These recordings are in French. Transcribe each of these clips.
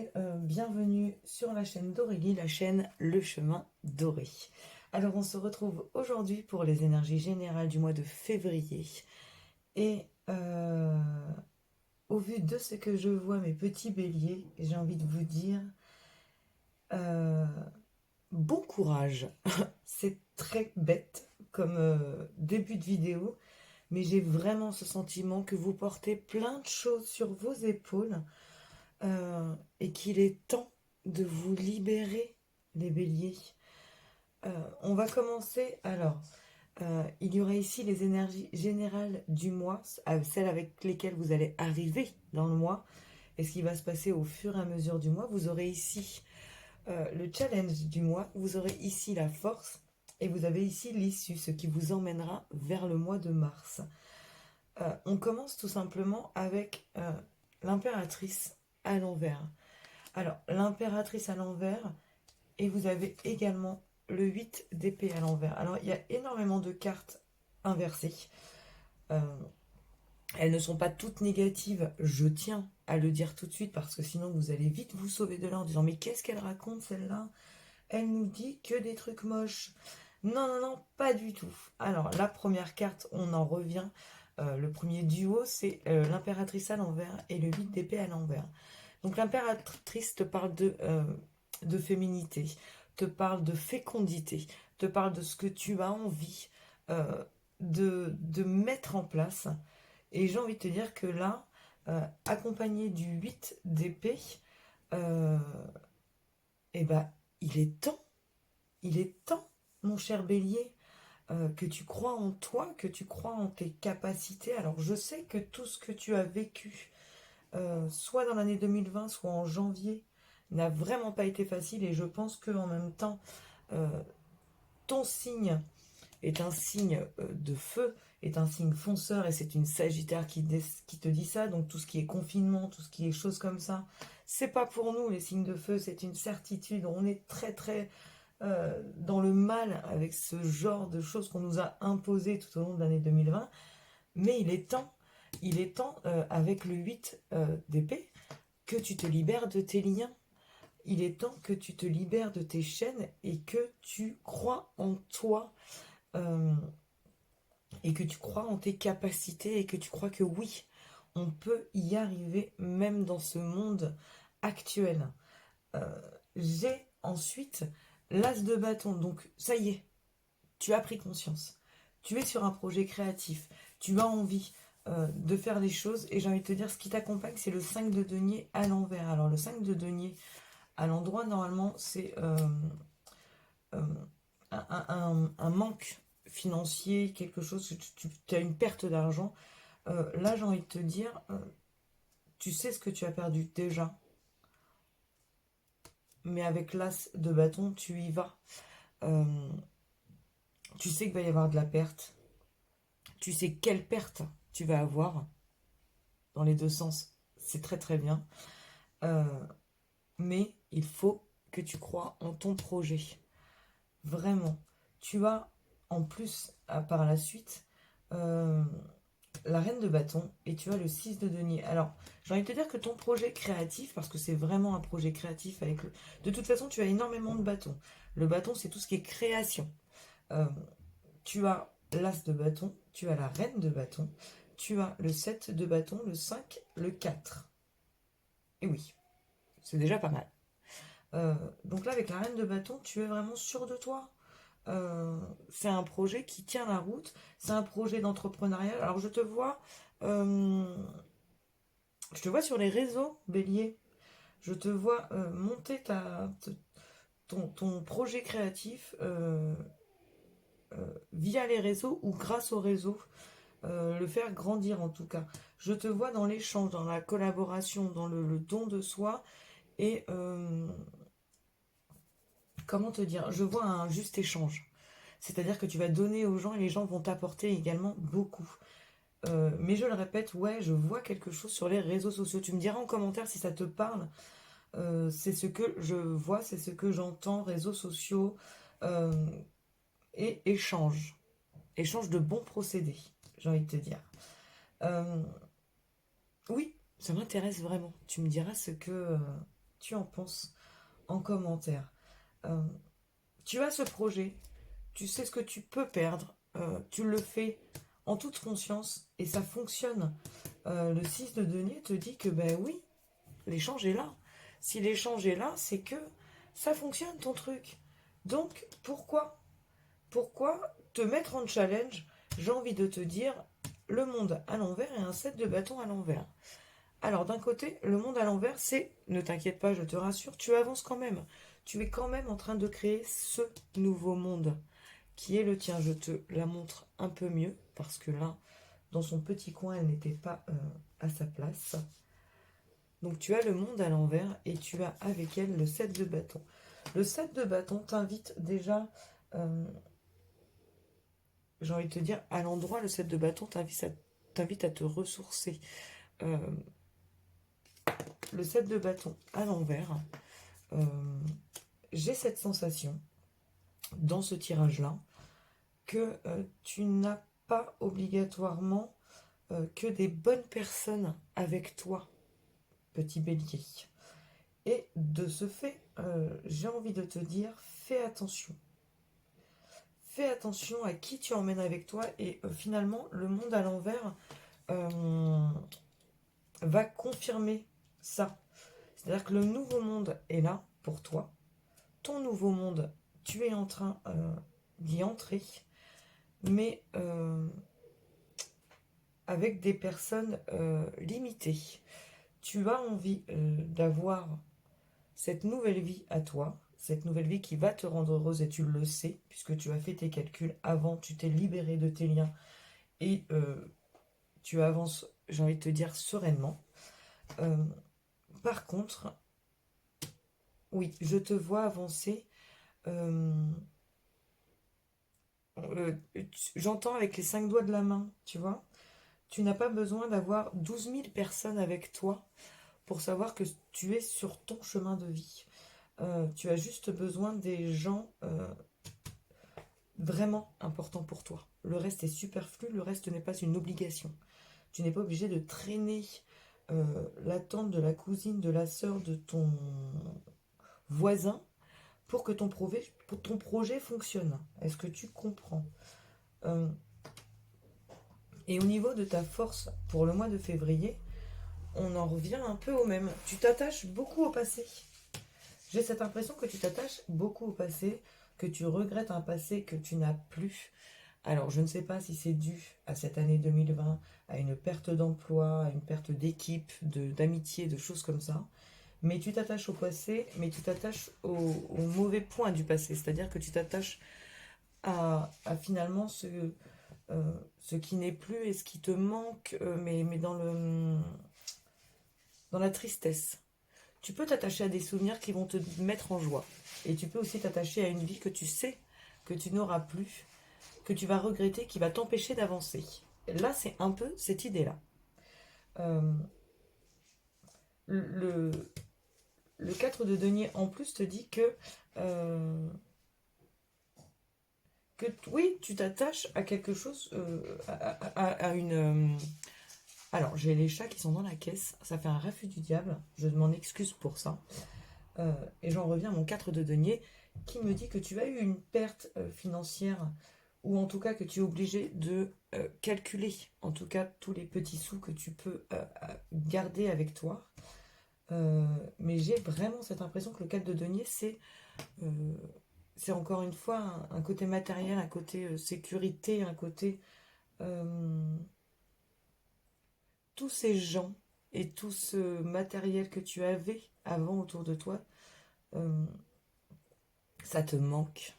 et bienvenue sur la chaîne d'Aurélie, la chaîne Le Chemin Doré. Alors on se retrouve aujourd'hui pour les énergies générales du mois de février. Et au vu de ce que je vois, mes petits béliers, j'ai envie de vous dire euh, bon courage. C'est très bête comme début de vidéo, mais j'ai vraiment ce sentiment que vous portez plein de choses sur vos épaules. Et qu'il est temps de vous libérer, les béliers. On va commencer. Alors, il y aura ici les énergies générales du mois, celles avec lesquelles vous allez arriver dans le mois, et ce qui va se passer au fur et à mesure du mois. Vous aurez ici le challenge du mois, vous aurez ici la force, et vous avez ici l'issue, ce qui vous emmènera vers le mois de mars. On commence tout simplement avec l'impératrice à l'envers. Alors, l'impératrice à l'envers, et vous avez également le 8 d'épée à l'envers. Alors, il y a énormément de cartes inversées. Euh, Elles ne sont pas toutes négatives, je tiens à le dire tout de suite, parce que sinon vous allez vite vous sauver de là en disant « Mais qu'est-ce qu'elle raconte celle-là? Elle nous dit que des trucs moches. » Non, non, non, pas du tout. Alors, la première carte, on en revient. Le premier duo, c'est l'impératrice à l'envers et le 8 d'épée à l'envers. Donc l'impératrice te parle de féminité, te parle de fécondité, te parle de ce que tu as envie de mettre en place. Et j'ai envie de te dire que là, accompagné du 8 d'épée, euh, eh ben, il est temps, mon cher bélier, que tu crois en toi, que tu crois en tes capacités. Alors je sais que tout ce que tu as vécu, soit dans l'année 2020, soit en janvier, n'a vraiment pas été facile. Et je pense que en même temps, euh, ton signe est un signe de feu, est un signe fonceur, et c'est une Sagittaire qui te dit ça. Donc tout ce qui est confinement, tout ce qui est choses comme ça, c'est pas pour nous les signes de feu, c'est une certitude. On est très très dans le mal avec ce genre de choses qu'on nous a imposées tout au long de l'année 2020. Mais il est temps avec le 8 d'épée, que tu te libères de tes liens. Il est temps que tu te libères de tes chaînes et que tu crois en toi, euh, et que tu crois en tes capacités, et que tu crois que oui, on peut y arriver même dans ce monde actuel. Euh, j'ai ensuite l'as de bâton. Donc ça y est, tu as pris conscience. Tu es sur un projet créatif. Tu as envie de faire des choses. Et j'ai envie de te dire, ce qui t'accompagne, c'est le 5 de denier à l'envers. Alors le 5 de denier à l'endroit, normalement, c'est euh, un manque financier, quelque chose, tu as une perte d'argent. Là, j'ai envie de te dire, tu sais ce que tu as perdu déjà. Mais avec l'as de bâton, tu y vas. Euh, Tu sais qu'il va y avoir de la perte. Tu sais quelle perte tu vas avoir dans les deux sens. C'est très très bien. Euh, mais il faut que tu crois en ton projet. Vraiment. Tu as en plus, par la suite, euh, la reine de bâton et tu as le 6 de denier. Alors, j'ai envie de te dire que ton projet créatif, parce que c'est vraiment un projet créatif avec le... De toute façon, tu as énormément de bâtons. Le bâton, c'est tout ce qui est création. Euh, Tu as l'as de bâton, tu as la reine de bâton, tu as le 7 de bâton, le 5, le 4. Et oui, c'est déjà pas mal. Donc là, avec la reine de bâton, tu es vraiment sûr de toi. C'est un projet qui tient la route, c'est un projet d'entrepreneuriat. Alors euh, je te vois sur les réseaux, Bélier. Je te vois monter ton projet créatif via les réseaux ou grâce aux réseaux. Le faire grandir en tout cas. Je te vois dans l'échange, dans la collaboration, dans le don de soi et comment te dire, je vois un juste échange. C'est-à-dire que tu vas donner aux gens et les gens vont t'apporter également beaucoup. Mais je le répète, ouais, je vois quelque chose sur les réseaux sociaux. Tu me diras en commentaire si ça te parle. C'est ce que je vois, c'est ce que j'entends, réseaux sociaux euh, et échange. Échange de bons procédés, j'ai envie de te dire. Euh, Oui, ça m'intéresse vraiment. Tu me diras tu en penses en commentaire. Tu as ce projet, tu sais ce que tu peux perdre, tu le fais en toute conscience et ça fonctionne. Le 6 de denier te dit que ben oui, l'échange est là. Si l'échange est là, c'est que ça fonctionne ton truc. Donc pourquoi te mettre en challenge? J'ai envie de te dire, le monde à l'envers et un set de bâtons à l'envers. Alors d'un côté, le monde à l'envers, c'est, ne t'inquiète pas, je te rassure, tu avances quand même. Tu es quand même en train de créer ce nouveau monde qui est le tien. Je te la montre un peu mieux parce que là, dans son petit coin, elle n'était pas à sa place. Donc tu as le monde à l'envers et tu as avec elle le 7 de bâton. Le 7 de bâton t'invite déjà, j'ai envie de te dire, à l'endroit, le 7 de bâton t'invite à te ressourcer. Euh, le 7 de bâton à l'envers, j'ai cette sensation dans ce tirage-là que tu n'as pas obligatoirement que des bonnes personnes avec toi, petit bélier. Et de ce fait, j'ai envie de te dire, fais attention. Fais attention à qui tu emmènes avec toi et finalement, le monde à l'envers va confirmer ça. C'est-à-dire que le nouveau monde est là pour toi. Ton nouveau monde, tu es en train d'y entrer, mais avec des personnes limitées. Tu as envie d'avoir cette nouvelle vie à toi, cette nouvelle vie qui va te rendre heureuse et tu le sais, puisque tu as fait tes calculs avant, tu t'es libéré de tes liens et tu avances, j'ai envie de te dire, sereinement. Par contre, oui, je te vois avancer. J'entends avec les 5 doigts de la main, tu vois. Tu n'as pas besoin d'avoir 12 000 personnes avec toi pour savoir que tu es sur ton chemin de vie. Tu as juste besoin des gens vraiment importants pour toi. Le reste est superflu, le reste n'est pas une obligation. Tu n'es pas obligé de traîner la tante de la cousine, de la sœur de ton voisin pour que ton projet fonctionne. Est-ce que tu comprends? Et au niveau de ta force pour le mois de février, on en revient un peu au même. Tu t'attaches beaucoup au passé. J'ai cette impression que tu t'attaches beaucoup au passé, que tu regrettes un passé que tu n'as plus. Alors, je ne sais pas si c'est dû à cette année 2020, à une perte d'emploi, à une perte d'équipe, d'amitié, de choses comme ça. Mais tu t'attaches au passé, mais tu t'attaches au mauvais point du passé. C'est-à-dire que tu t'attaches à finalement ce qui n'est plus et ce qui te manque, mais dans la tristesse. Tu peux t'attacher à des souvenirs qui vont te mettre en joie. Et tu peux aussi t'attacher à une vie que tu sais que tu n'auras plus, que tu vas regretter, qui va t'empêcher d'avancer. Là, c'est un peu cette idée-là. Euh, le, le 4 de denier en plus te dit que oui, tu t'attaches à quelque chose, à une... alors, j'ai les chats qui sont dans la caisse, ça fait un refus du diable, je m'en excuse pour ça. Et j'en reviens à mon 4 de denier qui me dit que tu as eu une perte financière ou en tout cas que tu es obligé de calculer en tout cas tous les petits sous que tu peux garder avec toi. Mais j'ai vraiment cette impression que le 4 de denier c'est encore une fois un côté matériel, un côté sécurité, un côté tous ces gens et tout ce matériel que tu avais avant autour de toi, euh, ça te manque.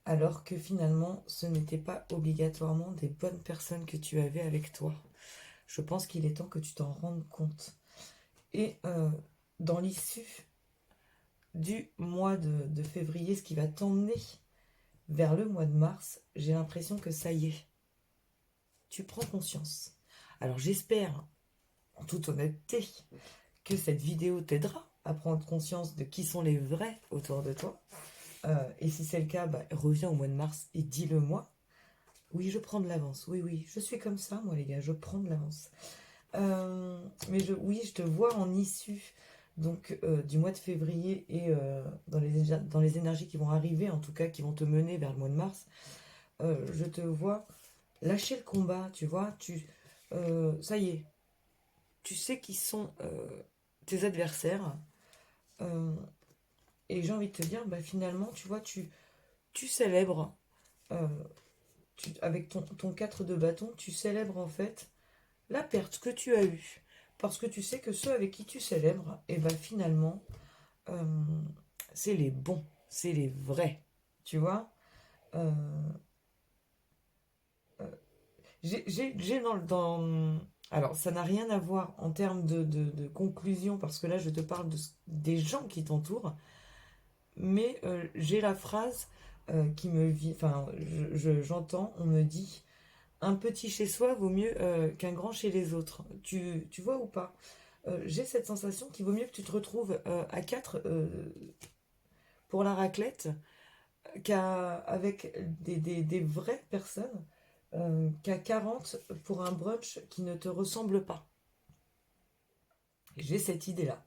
Alors que finalement, ce n'était pas obligatoirement des bonnes personnes que tu avais avec toi. Je pense qu'il est temps que tu t'en rendes compte. Et dans l'issue du mois de février, ce qui va t'emmener vers le mois de mars, j'ai l'impression que ça y est, tu prends conscience. Alors j'espère, en toute honnêteté, que cette vidéo t'aidera à prendre conscience de qui sont les vrais autour de toi. Et si c'est le cas, bah, reviens au mois de mars et dis-le moi. Oui, je prends de l'avance. Oui, oui, je suis comme ça, moi, les gars, je prends de l'avance. Oui, je te vois en issue donc du mois de février et dans les énergies qui vont arriver, en tout cas qui vont te mener vers le mois de mars, je te vois lâcher le combat, tu vois, ça y est, tu sais qui sont tes adversaires, euh, et j'ai envie de te dire, bah, finalement, tu vois, tu célèbres, euh, avec ton 4 de bâton, tu célèbres en fait la perte que tu as eue. Parce que tu sais que ceux avec qui tu célèbres, et ben finalement, euh, c'est les bons, c'est les vrais. Tu vois. Euh, euh, j'ai alors, ça n'a rien à voir en termes de conclusion, parce que là, je te parle des gens qui t'entourent, mais j'ai la phrase qui me vit, enfin, j'entends, on me dit, un petit chez soi vaut mieux qu'un grand chez les autres. Tu vois ou pas? J'ai cette sensation qu'il vaut mieux que tu te retrouves à 4 pour la raclette qu'avec des vraies personnes qu'à 40 pour un brunch qui ne te ressemble pas. J'ai cette idée-là.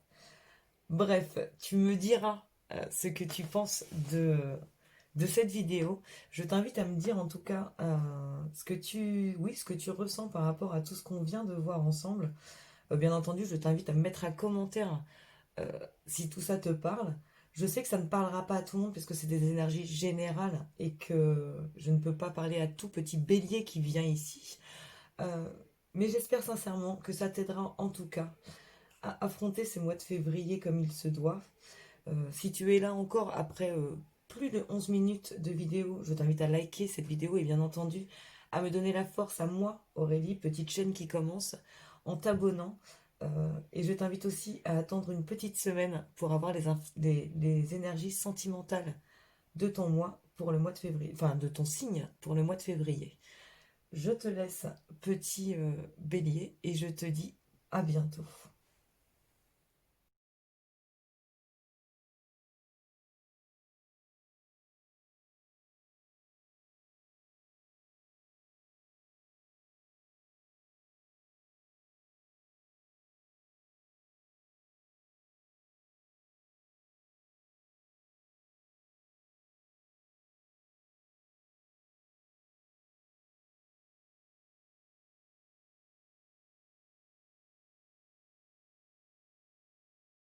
Bref, tu me diras ce que tu penses de cette vidéo. Je t'invite à me dire en tout cas oui, ce que tu ressens par rapport à tout ce qu'on vient de voir ensemble. Bien entendu, je t'invite à me mettre un commentaire euh, si tout ça te parle. Je sais que ça ne parlera pas à tout le monde parce que c'est des énergies générales et que je ne peux pas parler à tout petit bélier qui vient ici. Euh, mais j'espère sincèrement que ça t'aidera en tout cas à affronter ces mois de février comme il se doit. Si tu es là encore après plus de 11 minutes de vidéo, je t'invite à liker cette vidéo et bien entendu à me donner la force à moi, Aurélie, petite chaîne qui commence, en t'abonnant. Et je t'invite aussi à attendre une petite semaine pour avoir les énergies sentimentales de ton mois pour le mois de février, enfin de ton signe pour le mois de février. Je te laisse, petit bélier, et je te dis à bientôt.